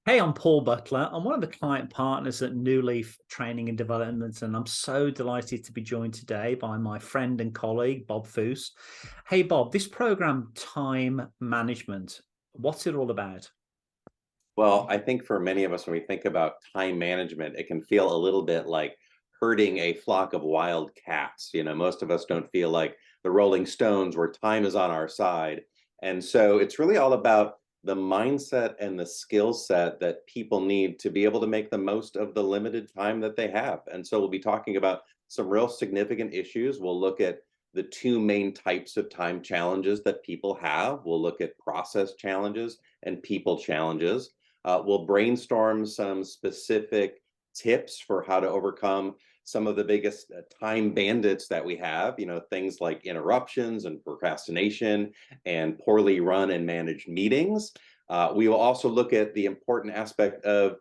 Hey, I'm Paul Butler. I'm one of the client partners at New Leaf Training and Development, and I'm so delighted to be joined today by my friend and colleague, Bob Fuhs. Hey, Bob, this program, Time Management, what's it all about? Well, I think for many of us, when we think about time management, it can feel a little bit like herding a flock of wild cats. Most of us don't feel like the Rolling Stones where time is on our side. And so it's really all about the mindset and the skill set that people need to be able to make the most of the limited time that they have. And so we'll be talking about some real significant issues. We'll look at the two main types of time challenges that people have. We'll look at process challenges and people challenges. We'll brainstorm some specific tips for how to overcome some of the biggest time bandits that we have, things like interruptions and procrastination and poorly run and managed meetings. We will also look at the important aspect of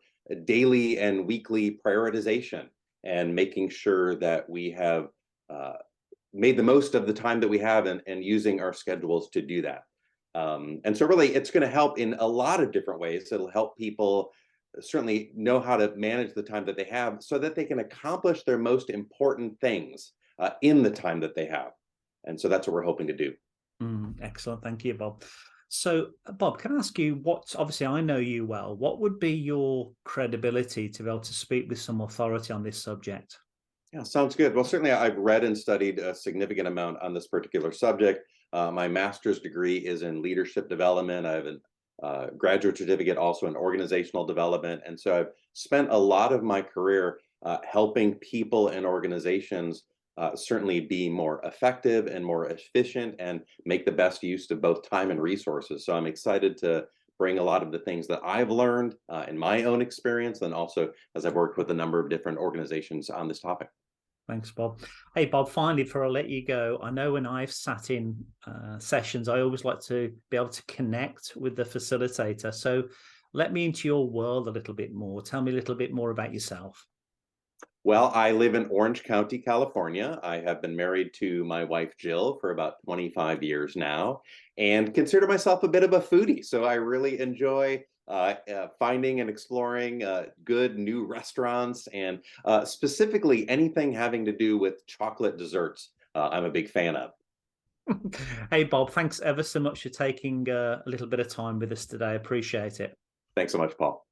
daily and weekly prioritization and making sure that we have uh, made the most of the time that we have and using our schedules to do that. And so really it's going to help in a lot of different ways. It'll help people certainly know how to manage the time that they have so that they can accomplish their most important things in the time that they have. And so that's what we're hoping to do. Excellent. Thank you, Bob. So, Bob, can I ask you what, obviously, I know you well, what would be your credibility to be able to speak with some authority on this subject? Yeah, sounds good. Well, certainly I've read and studied a significant amount on this particular subject. My master's degree is in leadership development. I have a graduate certificate also in organizational development. And so I've spent a lot of my career helping people and organizations certainly be more effective and more efficient and make the best use of both time and resources. So I'm excited to bring a lot of the things that I've learned in my own experience, and also as I've worked with a number of different organizations on this topic. Thanks, Bob. Hey, Bob, finally, before I let you go, I know when I've sat in sessions, I always like to be able to connect with the facilitator. So let me into your world a little bit more. Tell me a little bit more about yourself. Well, I live in Orange County, California. I have been married to my wife, Jill, for about 25 years now, and consider myself a bit of a foodie. So I really enjoy finding and exploring good new restaurants and specifically anything having to do with chocolate desserts. I'm a big fan of. Hey, Bob, thanks ever so much for taking a little bit of time with us today. Appreciate it. Thanks so much, Paul.